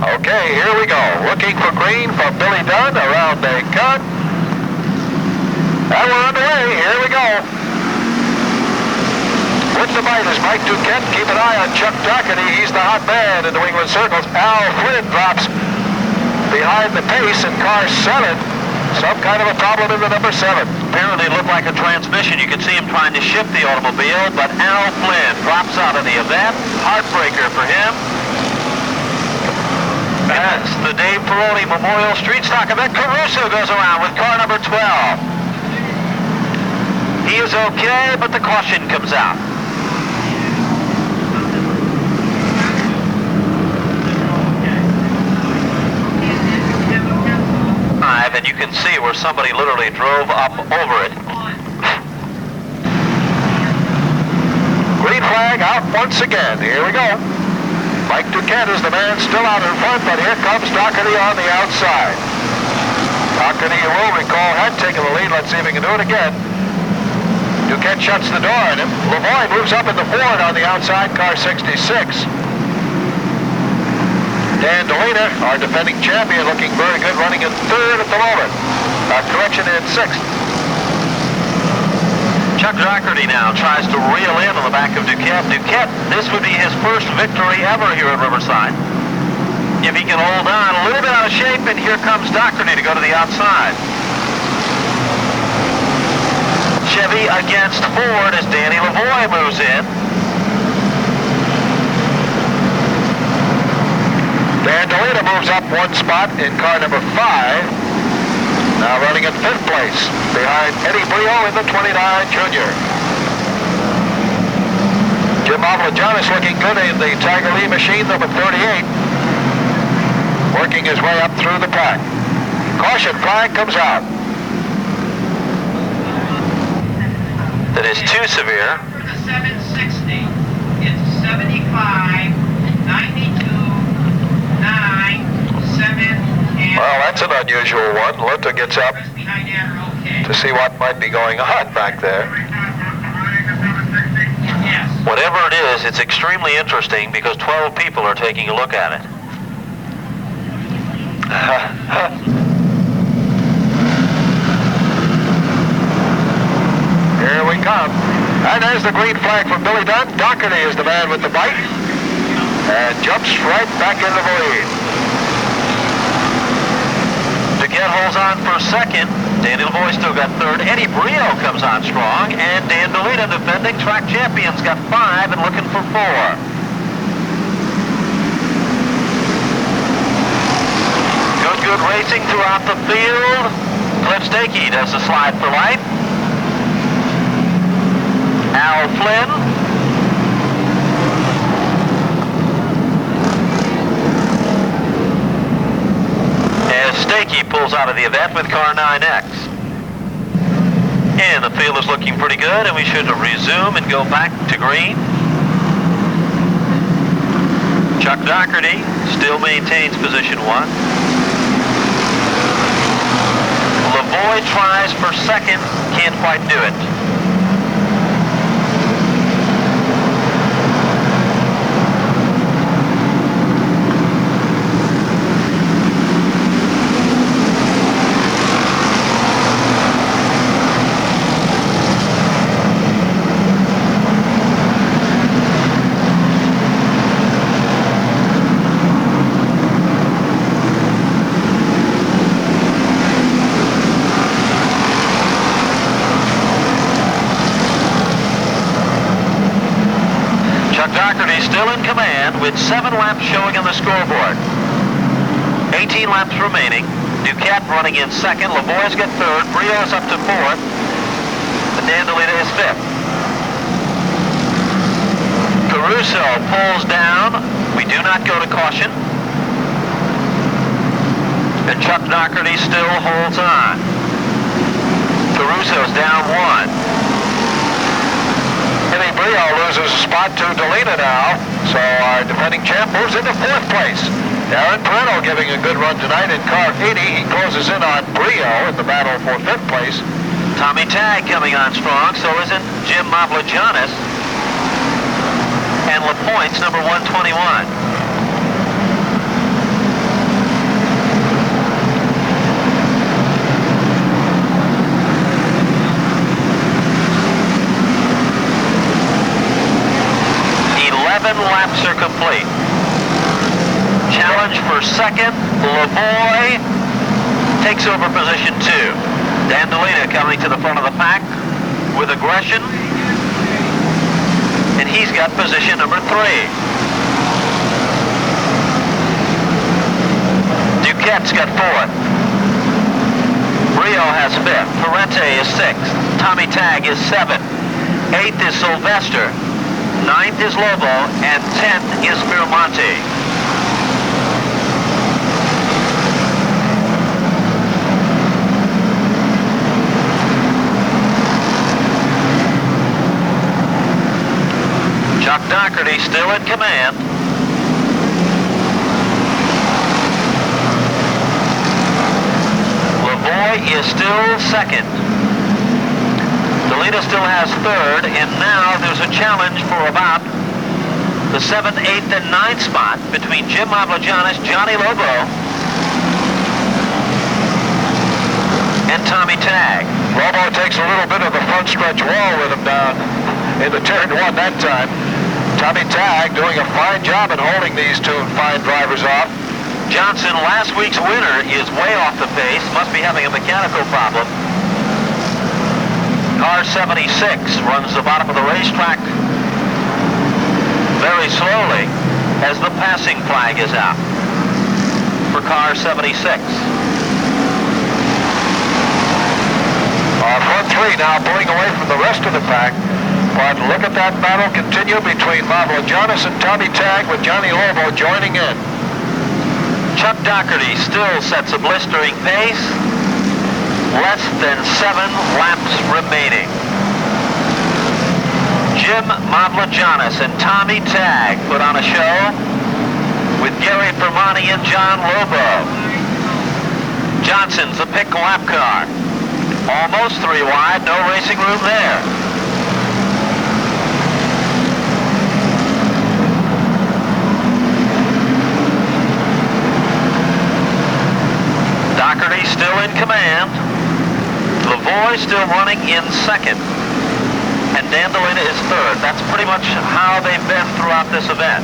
Okay, here we go. Looking for green for Billy Dunn around a cut. And we're underway. Here we go. With the bite is Mike Duquette. Keep an eye on Chuck Docherty. He's the hot man in New England circles. Al Flynn drops behind the pace in car 7. Some kind of a problem in the number 7. Apparently it looked like a transmission. You could see him trying to shift the automobile, but Al Flynn drops out of the event. Heartbreaker for him. That's the Dave Peroni Memorial Street Stock event. Caruso goes around with car number 12. He is okay, but the caution comes out. And you can see where somebody literally drove up over it. Green flag out once again. Here we go. Mike Duquette is the man still out in front, but here comes Docherty on the outside. Docherty, you will recall, had taken the lead. Let's see if he can do it again. Duquette shuts the door on him. Lavoie moves up in the Ford on the outside, car 66. Dan Delina, our defending champion, looking very good, running in 3rd at the moment. Correction, in 6th. Chuck Docherty now tries to reel in on the back of Duquette. Duquette, this would be his first victory ever here at Riverside. If he can hold on, a little bit out of shape, and here comes Docherty to go to the outside. Chevy against Ford as Danny Lavoie moves in. Dan Delina moves up 1 spot in car number 5. Now running in 5th place behind Eddie Brio in the 29 Junior. Jim Avlajanis looking good in the Tiger Lee machine, number 38. Working his way up through the pack. Caution flag comes out. That is too severe. For the 760, it's 75, 92, 9, 7, and... Well, that's an unusual one. Linda gets up to see what might be going on back there. Yes. Whatever it is, it's extremely interesting because 12 people are taking a look at it. Here we come. And there's the green flag from Billy Dunn. Docherty is the man with the bite. And jumps right back into the lead. Duquette holds on for 2nd. Danny Lavoie still got 3rd. Eddie Brio comes on strong. And Dan Delina, defending track champions, got 5 and looking for 4. Good racing throughout the field. Cliff Stakey does the slide for light. Al Flynn. As Stakey pulls out of the event with car 9X. And the field is looking pretty good, and we should resume and go back to green. Chuck Docherty still maintains position 1. Lavoie tries for 2nd, can't quite do it. Still in command with 7 laps showing on the scoreboard. 18 laps remaining. Duquette running in 2nd. Lavoie's got 3rd. Brio's up to 4th. And Dan Delina is 5th. Caruso pulls down. We do not go to caution. And Chuck Docherty still holds on. Caruso's down 1. Eddie Brio loses a spot to Delina now, so our defending champ moves into 4th place. Darren Pareto giving a good run tonight in car 80. He closes in on Brio in the battle for 5th place. Tommy Tagg coming on strong, so isn't Jim Mavlajanis. And LaPointe's number 121. laps are complete. Challenge for second. Lavoie takes over position 2. Dan DeLina coming to the front of the pack with aggression. And he's got position number 3. Duquette's got 4th. Brio has 5th. Ferrante is 6th. Tommy Tagg is 7th. 8th is Sylvester. 9th is Lobo. And 10th is Spiramonte. Chuck Docherty still in command. Lavoie is still second. DeLina still has 3rd, and now there's a challenge for about the 7th, 8th, and 9th spot between Jim Mavrogiannis, Johnny Lobo, and Tommy Tagg. Lobo takes a little bit of the front stretch wall with him down in the turn 1 that time. Tommy Tagg doing a fine job in holding these two fine drivers off. Johnson, last week's winner, is way off the pace, must be having a mechanical problem. Car 76 runs the bottom of the racetrack very slowly as the passing flag is out for car 76. Front 3 now pulling away from the rest of the pack. But look at that battle continue between Mavrogiannis and Tommy Tagg, with Johnny Lobo joining in. Chuck Docherty still sets a blistering pace. Less than 7 laps remaining. Jim Mavrogiannis and Tommy Tagg put on a show with Gary Fermani and John Lobo. Johnson's the pick lap car. Almost 3 wide, no racing room there. Docherty still in command. Lavoie still running in second. And Dan DeLina is 3rd. That's pretty much how they've been throughout this event.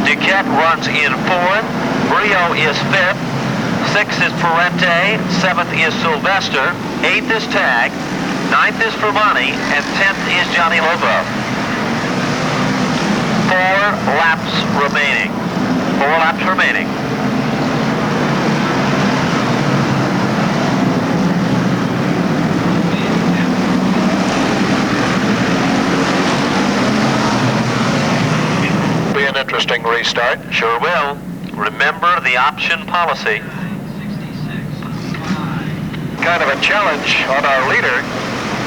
Duquette runs in 4th. Brio is 5th. 6th is Ferrante. 7th is Sylvester. 8th is Tagg. 9th is Fermani. And 10th is Johnny Lobo. 4 laps remaining. 4 laps remaining. Interesting restart. Sure will. Remember the option policy. Kind of a challenge on our leader.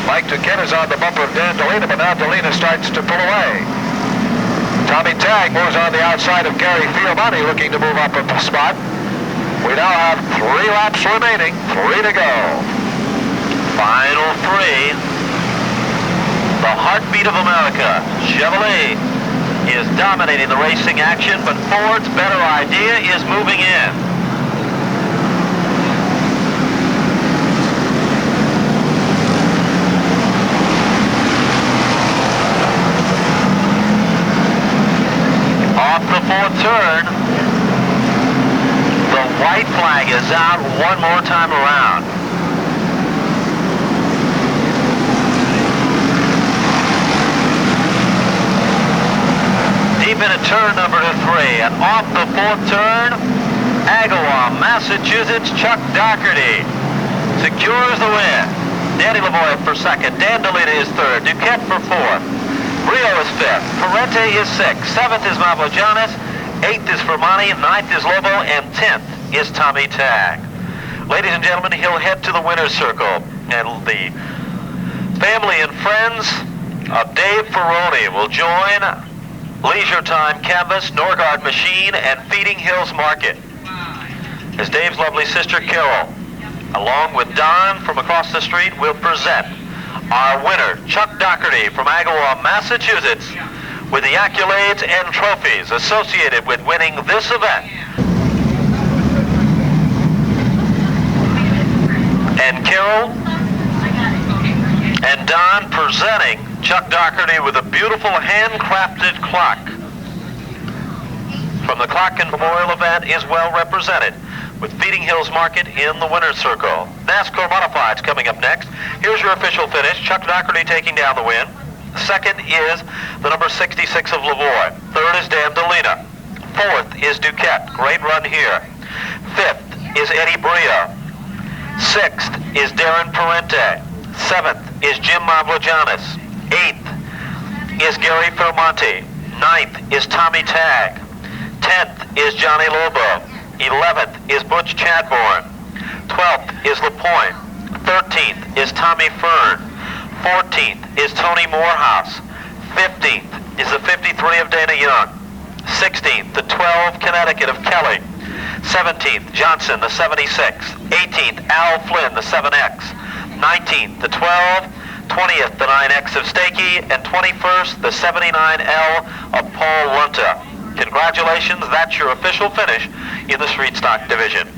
Mike Duquette is on the bumper of Dan DeLina, but now DeLina starts to pull away. Tommy Tagg moves on the outside of Gary Fiumani, looking to move up a spot. We now have 3 laps remaining, 3 to go. Final 3. The heartbeat of America, Chevrolet, is dominating the racing action, but Ford's better idea is moving in. Off the 4th turn, the white flag is out one more time around. Deep into turn number 3, and off the 4th turn, Agawam, Massachusetts, Chuck Docherty secures the win. Danny Lavoie for 2nd, Dan DeLina is 3rd, Duquette for 4th, Brio is 5th, Ferrante is 6th, 7th is Mavrogiannis, 8th is Fermani, 9th is Lobo, and 10th is Tommy Tagg. Ladies and gentlemen, he'll head to the winner's circle, and the family and friends of Dave Ferroni will join Leisure Time Canvas, Norgard Machine, and Feeding Hills Market, as Dave's lovely sister Carol, along with Don from across the street, will present our winner, Chuck Docherty from Agawam, Massachusetts, with the accolades and trophies associated with winning this event. And Carol and Don presenting Chuck Docherty with a beautiful handcrafted clock from the Clock and Memorial event is well represented, with Feeding Hills Market in the winner's circle. NASCAR Modifieds coming up next. Here's your official finish. Chuck Docherty taking down the win. Second is the number 66 of Lavoie. Third is Dan Delina. Fourth is Duquette. Great run here. Fifth is Eddie Bria. Sixth is Darren Parente. Seventh is Jim Mavlajanis. Eighth is Gary Fermonti. Ninth is Tommy Tagg. 10th is Johnny Lobo. 11th is Butch Chadbourne. 12th is LaPointe. 13th is Tommy Fern. 14th is Tony Morehouse. 15th is the 53 of Dana Young. 16th, the 12 Connecticut of Kelly. 17th, Johnson, the 76. 18th, Al Flynn, the 7X. 19th, the 12. 20th, the 9X of Stakey. And 21st, the 79L of Paul Lunta. Congratulations, that's your official finish in the Street Stock Division.